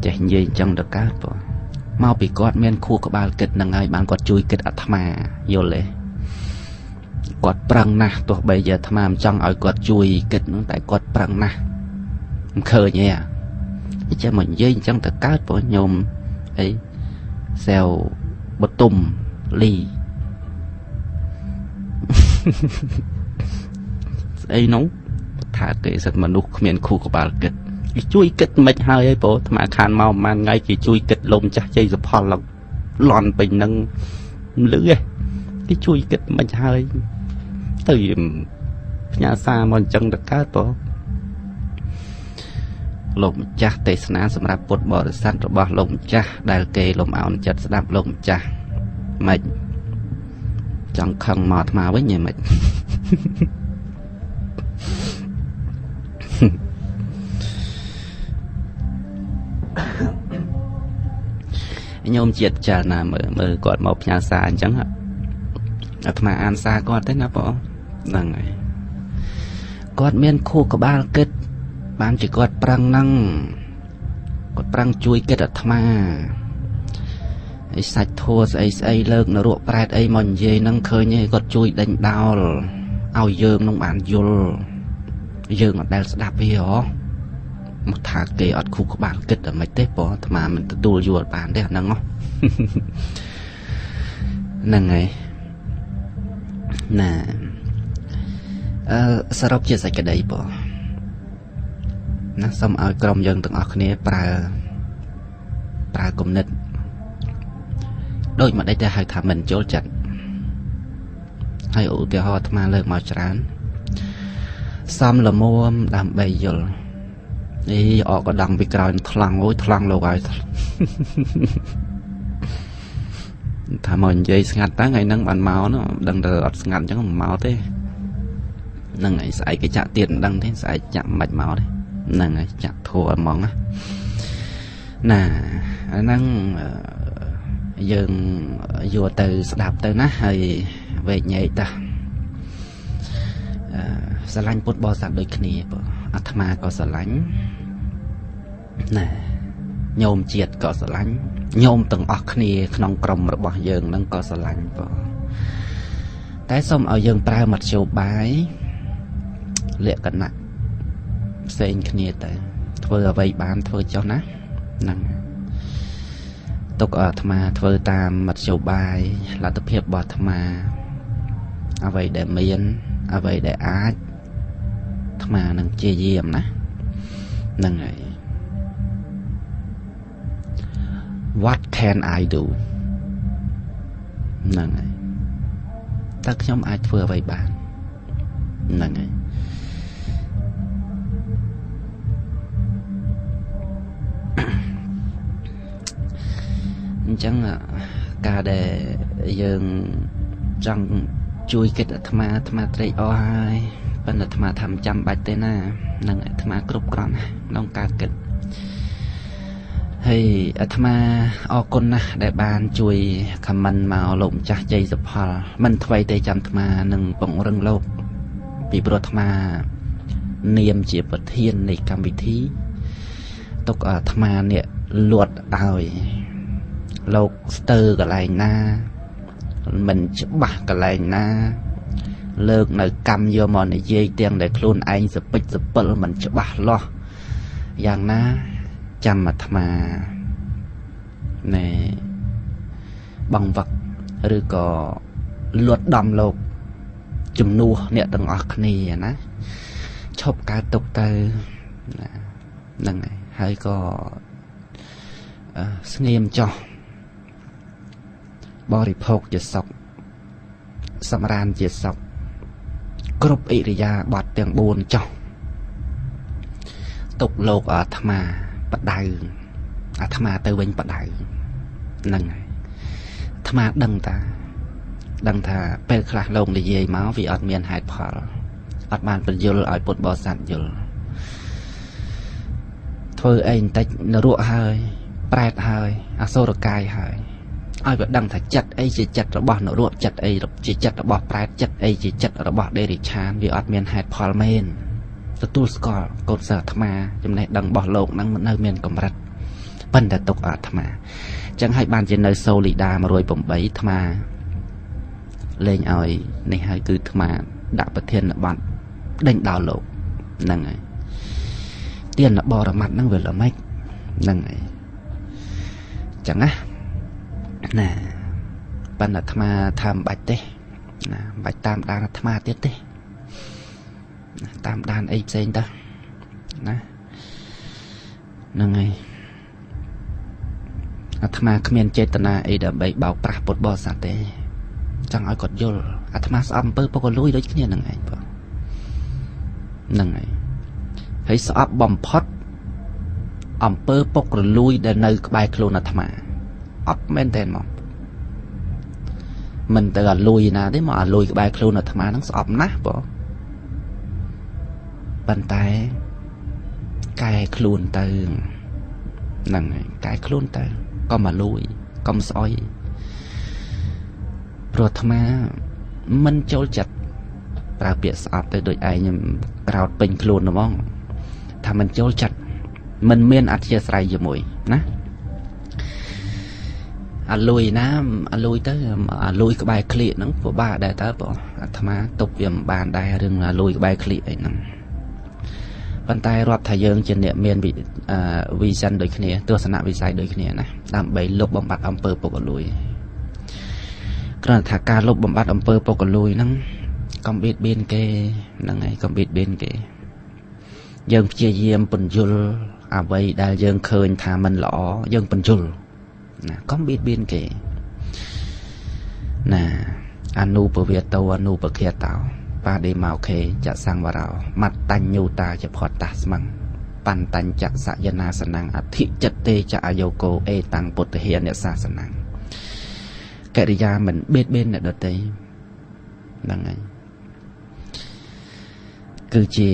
ចេះនិយាយអញ្ចឹងទៅកើតបងមកពីគាត់មានខួរក្បាលគិតនឹងហើយបានគាត់ជួយគិតអាត្មាយល់ទេគាត់ប្រឹងណាស់ទោះបីជាអាត្មាមិនចង់ឲ្យគាត់ជួយគិតនោះតែគាត់ប្រឹងណាស់មិនឃើញទេចាំមកនិយាយអញ្ចឹងទៅកើតបងញោមអីសែវបតុមលីស្អីនោះថាគេសិតមនុស្សគ្មានខួរក្បាលគិតគេជួយគិតមិនហើយឯងបងអាត្មាខានមកប្រហែលថ្ងៃគេជួយគិតលោកម្ចាស់ជ័យសុផលឡើងលន់ពេញនឹងលឺឯងគេជួយគិតមិនហើយទៅផ្ញើសារមកអញ្ចឹងទៅកើតបងលោកម្ចាស់ទេសនាសម្រាប់ពុទ្ធបរិស័ទរបស់លោកម្ចាស់ដែលគេលំអោនចិត្តស្ដាប់លោកម្ចាស់មិនចង់ខឹងមកអាត្មាវិញហ៎មិនញោមជាតិចាលណាមើលគាត់មកផ្ញើសារអញ្ចឹងអាត្មាអានសារគាត់ទេណាបងហ្នឹងហើយគាត់មានខួរក្បាលគិតបានជាគាត់ប្រឹងហ្នឹងគាត់ប្រឹងជួយគិតអាត្មាឯសាច់ធัวស្អីលើកនរកប្រែតអីមកនិយាយហ្នឹងឃើញឯងគាត់ជួយដេញដោលឲ្យយើងនឹងបានយល់យើងអត់ដែលស្ដាប់វាហ៎មកថាគេអត់ខួរក្បាលគិតតែមិនទេបងអាត្មាមិនទទួលយល់បានទេអាហ្នឹងហ្នឹងហើយណាសរុបជាសេចក្តីបងណាសូមឲ្យក្រុមយើងទាំងអស់គ្នាប្រើគំនិតដូចមកដេចតែហៅថាមិនចូលចិត្តហើយឧទាហរណ៍អាត្មាលើកមកច្រើនសំលមួមដើម្បីយល់អីអកកដងពីក្រោយថ្លង់អូយថ្លង់លោកហើយ thà mọi người ngặt tá ngày nắng bàn máu nó đằng đờ ọt ngặt chẳng máu thế nâng ngày sai cái chạ tiền đằng thế sai chạm mạch máu đấy nâng ngày chạ thua món á nè năng dừng vừa từ đạp từ nát hay về nhảy ta sờ lạnh bút bò sạt đôi khỉ Atma có sờ lạnh nè nhôm chiết có sờ lạnh nhôm từng ọc khỉ nòng còng rồi bỏ dừng nâng có sờ lạnh tại xong ở dừng prai mặt chiều bái lệ cẩn nặng xem khỉ tại vừa vậy bán vừa cho nát nâng tục ở Atma vừa tam mặt chiều bài là tập hiệp bỏ Atma ở vậy để miên ở vậy để ác mà nâng chia diệm nè nâng này what can I do nâng này tất nhóm ai vừa vậy bạn nâng này chẳng là cả để dừng trong chui cái thma trai oi bên là thma tham chăm bạch tên na nâng thma cướp con nông ca kịch hay thma o con na đại ban chui comment màu lộn chặt dây dập hò mình thay tay chăm thma nâng bông rừng lộp bị bro thma niềm chỉ vật thiên này cam vị thí tục ở thma nè luột ỏi lột từ cái này na mình chụp bạc cái này na lợn nơi cầm vô mòn này dây tiền để luôn anh sập bự mình chụp bạc lo dạng na chăm mà thà này bằng vật rồi có luật đầm lột chùm nua nè từng ọc này ná chụp cá tục từ lần này hay có nghiêm cho bò rì phộc chỉ sọc sầm ran chỉ sọc cướp ý ra bọt tiền buồn cho tục lột ở thà bắt đầu ở thà từ bên bắt đầu lần này thà đằng thà pe khla lông để dây máu vì ở miền hải phở ở bàn bên dừa ở bột bò sạt dừa thôi anh tách nó ruộng hơi bẹt hơi à sô được cay hơi ai vẫn đang thà chặt ấy chỉ chặt rồi bỏ nó ruộng chặt ấy chỉ chặt rồi bỏ bẹt chặt ấy chỉ chặt rồi bỏ để chán vì ở miền hải phở men tu score cột sở thà trong này đằng bỏ lộn đang nơi miền cầm rạch bên đã tục ở thà chẳng hay bàn trên nơi sâu lì đà mà rồi bồng bấy thà lên ơi này hai cứ thà đã bật thiên là bạn đánh đào lộ nâng này tiền là bò ra mặt năng về là mấy nâng này chẳng á nè bạn là thà tham bạch tê bạch tam đan là thà tiết tê tam đan ấy xem ta nâng này thà khmiên chết na ấy đã bị bảo pra bột bò sạt tê chẳng ai còn vô thà âm bơ bò lùi đấy chứ nâng này nâng này thấy sợ bom pot ẩm pơ bốc rồi lui để nơi bài khôn là thà ấp men tên mà mình tự là lui nè đấy mà lui cái bài khôn là thà nó sợ nát bỏ bàn tay cài khôn từ nằng cái khôn từ con mà lui con soi rồi thà mình trôi chặt ra biệt sợ tới đôi ai nhưng rào bình khôn đúng không thà mình trôi chặt mình miên ắt chia sẻ với mũi ná lùi ná lùi tới lùi cái bài clip nó của ba đại tá bỏ thà tục viêm bàn đại rừng là lùi cái bài clip ấy nè bàn tay rót thời gian trên địa miền bị vi dân đôi khi này tôi sẽ nạp vi sai đôi khi này nè làm bấy lục bom bát âm pơ bọc lùi cái thà ca lục bom bát âm pơ bọc lùi nó còn biết bên kê nó ngày còn biết bên kê dân chia diêm bình dul à vậy đại dân khơi thà mình lọ dân bình dul nè có biết bên kề nè anu bờ việt tàu anu bờ kia tàu ba đi màu khê chặt sang vào rào mặt tanh nhu ta chập hot ta măng pan tanh chặt sạ dân na sanh năng thị chất tê chặt ayoko e tăng bột hiền để xa sanh năng កិរិយាមិនបៀតបៀនអ្នកដទៃហ្នឹងហើយគឺជា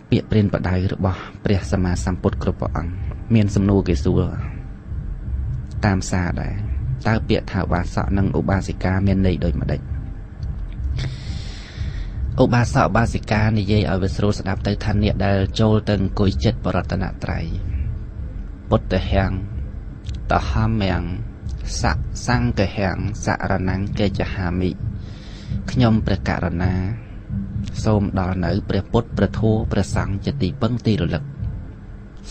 ពាក្យព្រានបដៅរបស់ព្រះសម្មាសម្ពុទ្ធគ្រប់ព្រះអង្គមានសំណួរគេសួរតាមសារដែរតើពាក្យថាឧបាសកនិងឧបាសិកាមានន័យដូចម្ដេចឧបាសកឧបាសិកានិយាយឲ្យវាស្រួលស្ដាប់ទៅថាអ្នកដែលចូលទៅអង្គុយចិត្តបរតនត្រ័យពុទ្ធហាំងតហម្មំសសង្ឃហាំងសរណង្កេចហាមិខ្ញុំព្រះករុណាសូមដល់នៅព្រះពុទ្ធព្រះធម៌ព្រះសង្ឃជាទីពឹងទីរលឹក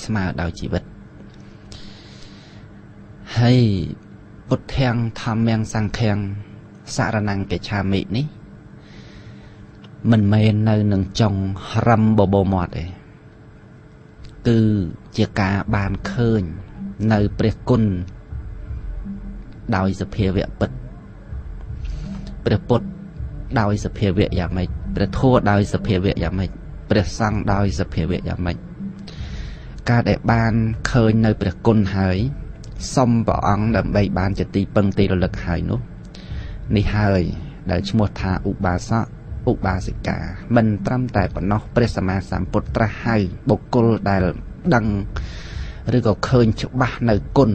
ស្មើដោយជីវិតហើយពុទ្ធាំងធម្មំសង្ឃំសរណង្កេឆាមិនេះមិនមែននៅនឹងចុងរឹមបបោមាត់ទេគឺជាការបានឃើញនៅព្រះគុណដោយសភាវៈពិតព្រះពុទ្ធដោយសភាវៈយ៉ាងម៉េចព្រះធម៌ដោយសភាវៈយ៉ាងម៉េចព្រះសង្ឃដោយសភាវៈយ៉ាងម៉េចការដែលបានឃើញនៅព្រះគុណហើយសុំព្រះអង្គដើម្បីបានជាទីពឹងទីរលឹកហើយនោះនេះហើយដែលឈ្មោះថាឧបាសកឧបាសិកាមិនត្រឹមតែប៉ុណ្ណោះព្រះសម្មាសម្ពុទ្ធត្រាស់ហៅបុគ្គលដែលដឹងឬក៏ឃើញច្បាស់នៅគុណ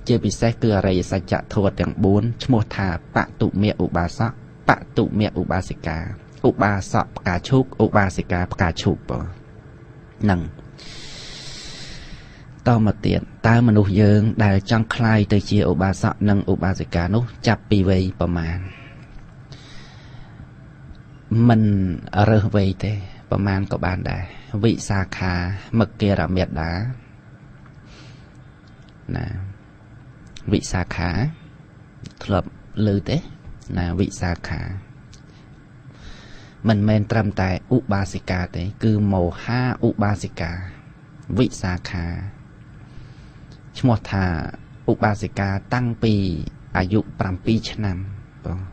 ជាពិសេសគឺអរិយសច្ចធម៌ទាំង4ឈ្មោះថាបតុមេឧបាសកបតុមេឧបាសិកាឧបាសកផ្កាឈូកឧបាសិកាផ្កាឈូកហ្នឹងតមកទៀតតើមនុស្សយើងដែលចង់ក្លាយទៅជាឧបាសកនិងឧបាសិកានោះចាប់ពីវ័យប្រមាណមិនរើសវ័យទេប្រមាណក៏បានដែរវិសាខាមកេរមេដាណាវិសាខាធ្លាប់ឮទេណាវិសាខាមិនមែនត្រឹមតែឧបាសិកាទេគឺមោហាឧបាសិកាវិសាខាឈ្មោះថាឧបាសិកាតាំងពីអាយុ7ឆ្នាំ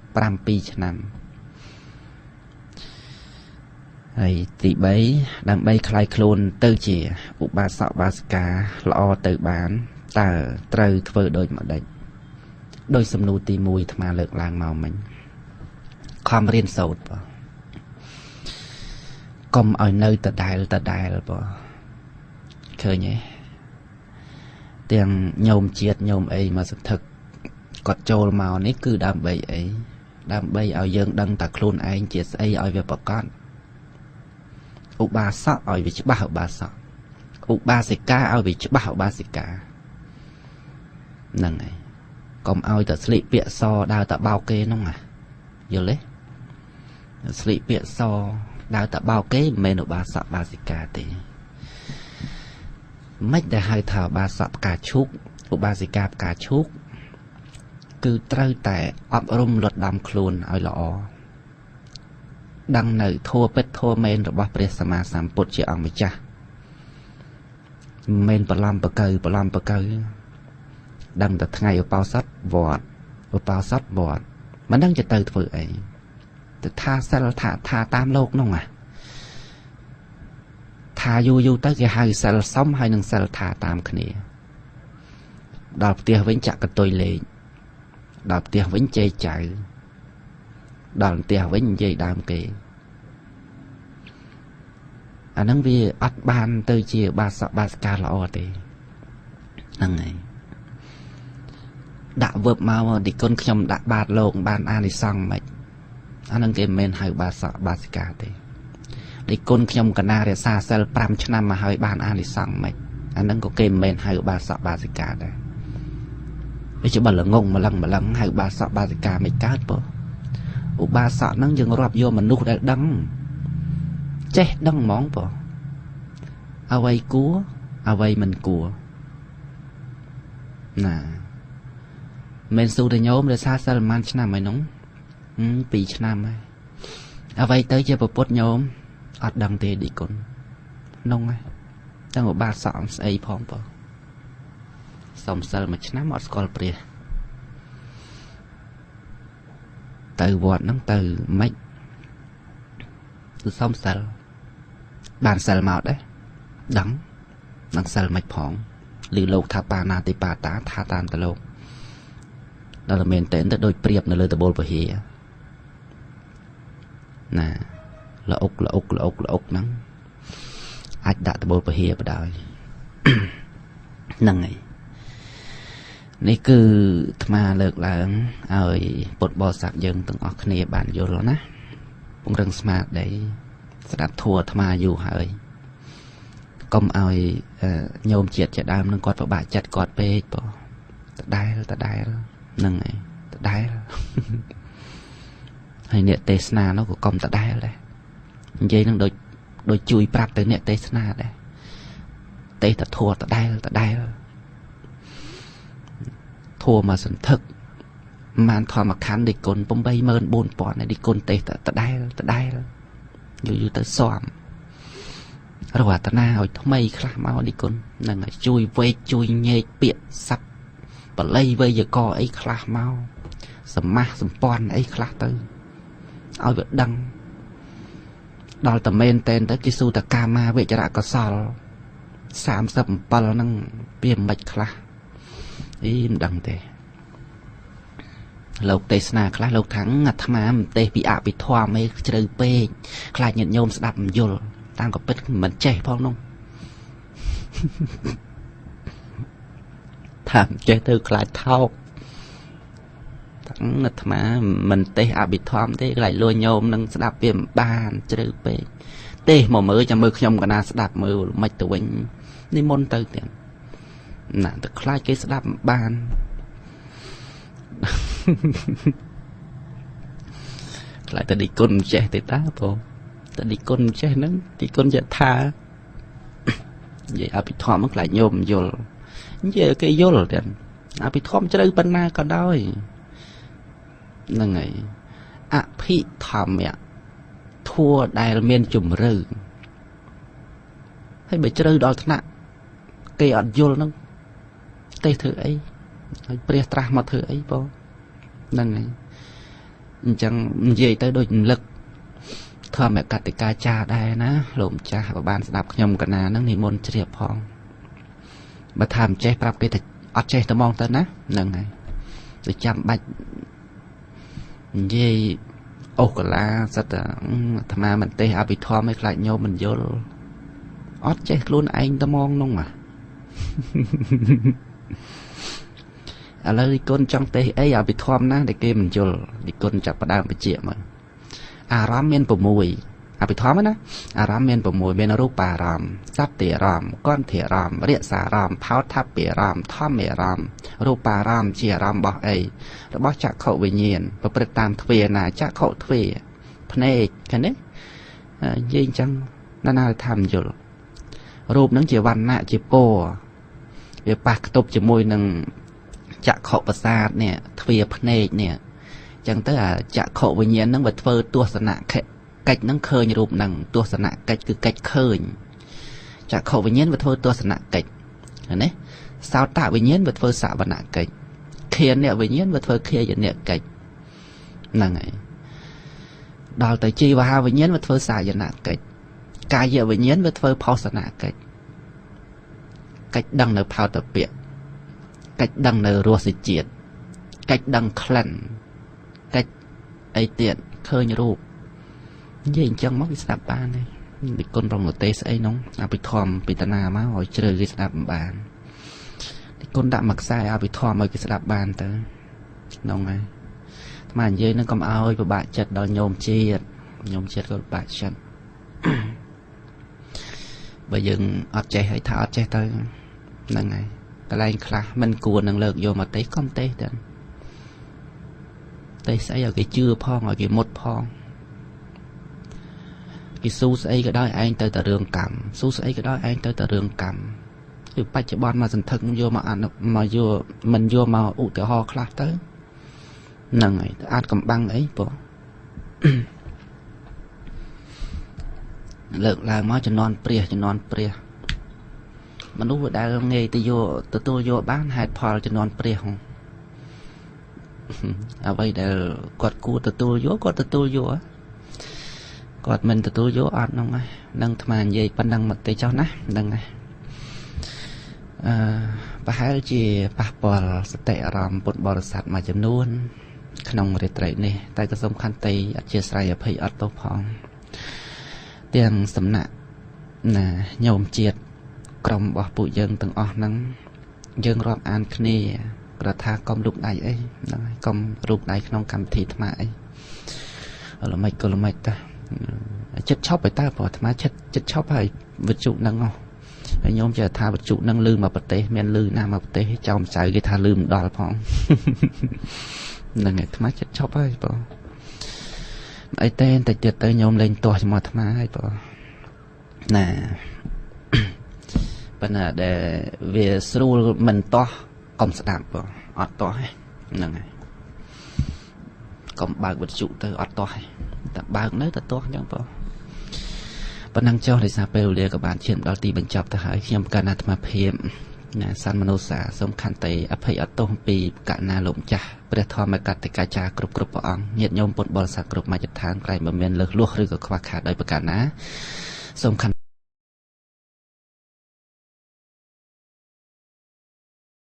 7ឆ្នាំហើយទី3ដើម្បីคลายខ្លួនទៅជាឧបាសកឧបាសិកាល្អទៅបានតើត្រូវធ្វើដូចម្ដេចដោយសំណួរទី1អាត្មាលើកឡើងមកមិញខំរៀនសូត្របងកុំឲ្យនៅដដែលបងឃើញទេទាំងញោមជាតិញោមអីមកសន្ធឹកគាត់ចូលមកនេះគឺដើម្បីអីដើម្បីឲ្យយើងដឹងតែខ្លួនឯងជាស្អីឲ្យវាប្រកបឧបាសកឲ្យវាច្បាស់ឧបាសកឧបាសិកាឲ្យវាច្បាស់ឧបាសិកាហ្នឹងហើយកុំឲ្យតែស្លៀកពាក់សដើរតែបោកគេហ្នឹងណាយល់ទេស្លៀកពាក់សដើរតែបោកគេមិនមែនឧបាសកឧបាសិកាទេមិនដែលហៅថាឧបាសកផ្កាឈូកឧបាសិកាផ្កាឈូកគឺត្រូវតែអប់រំលត់ដំខ្លួនឲ្យល្អដឹងនៅធម៌ពិតធម៌មែនរបស់ព្រះសម្មាសម្ពុទ្ធជាអង្គម្ចាស់មិនមែនប្រឡំបកើដឹងតែថ្ងៃឧបោសថវត្តមិនដឹងจะទៅធ្វើអីទៅថាសិលថាតាមលោកនោះថាយូរទៅគេហៅសិលសំហើយនឹងសិលថាតាមគ្នាដល់ផ្ទះវិញចាក់កតុយលេងដល់ផ្ទះវិញជេរចៅដល់ផ្ទះវិញនិយាយដើមគេអាហ្នឹងវាអត់បានទៅជាបាសកបាសិកាល្អទេហ្នឹងហើយដាក់វឹបមកទីគុណខ្ញុំដាក់បាតលោកបានអានិសង្ឃមិនអាហ្នឹងគេមិនមែនហៅបាសកបាសិកាទេទីគុណខ្ញុំកណារក្សាសិល5ឆ្នាំមកហើយបានអានិសង្ឃមិនអាហ្នឹងក៏គេមិនមែនហៅបាសកបាសិកាដែរវាជាបលងងម្លឹងហៅបាសកបាសិកាមិនកើតប៉ុឧបាសកហ្នឹងយើងរាប់យកមនុស្សដែលដឹងចេះដឹងហ្មងប៉ុអ្វីគួរអ្វីមិនគួរណាមិនស៊ូតែញោមរក្សាសិលប្រហែលឆ្នាំហើយនោះ2ឆ្នាំហើយអ្វីទៅជាប្រពុតញោមអត់ដឹងទេឌីគុណនោះហើយទាំងឧបាសកស្អីផងប៉ុសំសិល1ឆ្នាំអត់ស្គាល់ព្រះទៅវត្តហ្នឹងទៅម៉េចគឺសំសិលបានសិលមកដែរដឹងសិលមិនផងឬលោកថាបាណាតិបាតាថាតាមតលោក ដល់តែមែនតែទៅដូចព្រៀបនៅលើតបូលពហិណាល្អុកហ្នឹងអាចដាក់តបូលពហិបដោយហ្នឹងហើយនេះគឺអាត្មាលើកឡើងឲ្យពុទ្ធបរិស័ទយើងទាំងអស់គ្នាបានយល់ណាពង្រឹងស្មារតីស្ដាប់ធម៌អាត្មាយូរហើយកុំឲ្យញោមជាតិជាដើមនឹងគាត់ពិបាកចិត្តគាត់ពេកបងដដែលហ្នឹងហើយដដែលហើយអ្នកទេសនានោះក៏កុំដដែលដែរនិយាយនឹងដូចជួយប្រាប់ទៅអ្នកទេសនាដែរទេសតធัวដដែលធัวមកសន្ធឹកបានធម្មខណ្ឌដូចគុណ 84000 ហើយដូចគុណទេសដដែលយូរទៅសមរវត្តនាឲ្យថ្មីខ្លះមកដូចគុណនឹងឲ្យជួយវេកជួយញែកពាក្យសັບបល័យវេយកអីខ្លះមកសមាសសម្ព័ន្ធអីខ្លះទៅឲ្យវាដឹងដល់តែមែនតែនទៅគេស៊ូតកាមាវិចរៈកុសល37ហ្នឹងវាមិនខ្លះមិនដឹងទេលោកទេសនាខ្លះលោកថាអាត្មាមិនទេសពីអភិធម្មឯងជ្រៅពេកខ្លាចញាតិញោមស្ដាប់មិនយល់តាមក៏ពិតមិនចេះផងនោះថាចេះទៅខ្លាចថោកទាំងអាត្មាមិនទេសអភិធម្មទេខ្លាចលួញញោមនឹងស្ដាប់វាមិនបានជ្រៅពេកទេសមកមើលចាំមើលខ្ញុំកណាស្ដាប់មើលមិនទៅវិញនិមន្តទៅទៀតណាតែខ្លាចគេស្ដាប់មិនបានខ្លាចតែឌីគុណចេះទេតាបងតែឌីគុណចេះហ្នឹងឌីគុណយថានិយាយអភិធម្មខ្លាចញោមយល់និយាយគេយល់ទៀតអភិធម្មជ្រៅប៉ុណ្ណាក៏ដោយហ្នឹងហើយអភិធម្មៈធัวដែលមានជំរឿហើយបើជ្រៅដល់ថ្នាក់គេអត់យល់ហ្នឹងទេធ្វើអីហើយព្រះត្រាស់មកធ្វើអីបងហ្នឹងហើយអញ្ចឹងនិយាយទៅដូចរំលឹកធម្មកតិកាចារដែរណាលោកម្ចាស់បើបានស្ដាប់ខ្ញុំកណាហ្នឹងនិមន្តជ្រាបផងបើថាមិនចេះប្រាប់គេថាអត់ចេះតែហ្មងទៅណាហ្នឹងហើយទៅចាំបាច់និយាយអូកាឡាសិតតែអាត្មាមិនទេសអភិធម្មឲ្យខ្លាចញោមមិនយល់អត់ចេះខ្លួនឯងតែហ្មងនោះឥឡូវគុណចង់ទេសអីអភិធម្មណាដែលគេមិនយល់និគុណចាប់ផ្ដើមបញ្ជាក់មកអារម្មណ៍មាន6អភិធម្មណាអារម្មណ៍មាន6មានរូបារម្មណ៍សត្តិអារម្មណ៍គន្ធិអារម្មណ៍រិយសារម្មណ៍ផោថព្វារម្មណ៍ធម្មអារម្មណ៍រូបារម្មណ៍ជាអារម្មណ៍របស់អីរបស់ចក្ខុវិញ្ញាណប្រព្រឹត្តតាមទ្វាណាចក្ខុទ្វាភ្នែកឃើញទេនិយាយអញ្ចឹងណាថាមិនយល់រូបហ្នឹងជាវណ្ណៈជាពណ៌វាប៉ះខ្ទប់ជាមួយនឹងចក្ខុប្រសាទនេះទ្វាភ្នែកនេះអញ្ចឹងទៅអាចក្ខុវិញ្ញាណហ្នឹងវាធ្វើទស្សនៈកិច្ចហ្នឹងឃើញរូបហ្នឹងទស្សនៈកិច្ចគឺកិច្ចឃើញចក្ខុវិញ្ញាណវាធ្វើទស្សនៈកិច្ចឃើញទេសោតវិញ្ញាណវាធ្វើសវនៈកិច្ចឃានៈវិញ្ញាណវាធ្វើឃាយនៈកិច្ចហ្នឹងហើយដល់ទៅជីវហាវិញ្ញាណវាធ្វើសាយនៈកិច្ចកាយវិញ្ញាណវាធ្វើផោសនៈកិច្ចកិច្ចដឹងនៅផោតពៈកិច្ចដឹងនៅរសជាតិកិច្ចដឹងក្លិនកិច្ចអីទៀតឃើញរូបនិយាយអញ្ចឹងមកវាស្ដាប់បានទេនិគុណប្រងប្រទេសស្អីនោះអភិធម្មពីតាណាមកឲ្យជ្រើគេស្ដាប់មិនបាននិគុណដាក់មកខ្សែអភិធម្មឲ្យគេស្ដាប់បានទៅហ្នឹងហើយអាត្មានិយាយនឹងកុំឲ្យពិបាកចិត្តដល់ញោមជាតិក៏ពិបាកចិត្តបើយើងអត់ចេះឲ្យថាអត់ចេះទៅហ្នឹងហើយកន្លែងខ្លះមិនគួរនឹងលើកយកមកទេសកុំទេសទៅទេសស្អីឲ្យគេជឿផងឲ្យគេមុតផងគេស៊ូស្អីក៏ដោយឯងទៅតែរឿងកម្មស៊ូស្អីក៏ដោយឯងទៅតែរឿងកម្មគឺបច្ចុប្បន្នមកសន្ធឹកយកមកមកយកមិនយកមកឧទាហរណ៍ខ្លះទៅហ្នឹងហើយទៅអាចកំបាំងអីបងលើកឡើងមកចំនួនព្រះមនុស្សដែលងាយទៅយកទទួលយកបានហេតុផលចំនួនព្រះហ្នឹងអ្វីដែលគាត់គួរទទួលយកគាត់ទទួលយកគាត់មិនទទួលយកអត់ហ្នឹងហ្នឹងអាត្មានិយាយប៉ុណ្ណឹងមកទេចុះណាហ្នឹងហើយ ប្រហែលជាប៉ះពាល់សតិអារម្មណ៍ពុទ្ធបរិស័ទមួយចំនួនក្នុងរាត្រីនេះតែក៏សូមខន្តីអធិស្ឋានអភ័យអត់ទោសផងទាំងសំណាក់ណាញោមជាតិក្រុមរបស់ពួកយើងទាំងអស់ហ្នឹងយើងរាប់អានគ្នាប្រថាកុំរូបដៃអីហ្នឹងហើយកុំរូបដៃក្នុងកម្មវិធីអាត្មាអីល្មិចក៏ល្មិចតាចិត្តឈប់ទៅតើព្រោះអាត្មាចិត្តឈប់ហើយវិទ្យុហ្នឹងហើយញោមចេះថាវិទ្យុហ្នឹងលឺមកប្រទេសមានលឺណាមកប្រទេសចៅម្ចៅគេថាលឺមិនដល់ផងហ្នឹងហើយអាត្មាចិត្តឈប់ហើយបងអីទេបន្តិចទៀតទៅញោមលេងទាស់ជាមួយអាត្មាហើយបងណាប៉ុន្តែដែលវាស្រួលមិនទាស់កុំស្ដាប់បងអត់ទាស់ហ្នឹងហើយកុំបើកវិទ្យុទៅអត់ទាស់ហើយតែបើកនៅតែទាស់អញ្ចឹងបងប៉ុណ្ណឹងចុះដោយសារពេលវេលាក៏បានឈានដល់ទីបញ្ចប់ទៅហើយខ្ញុំកណ្ណាអាត្មាភាពណាសានមនោសាសូមខន្តីអភ័យអត់ទោសពីកណ្ណាលោកម្ចាស់ព្រះធម្មកតិកាចារគ្រប់ព្រះអង្គញាតិញោមពុទ្ធបរិស័ទគ្រប់មជ្ឈដ្ឋានក្រែងមិនមានលើសលួសឬក៏ខ្វះខាតដោយប្រការណាសូមខន្តី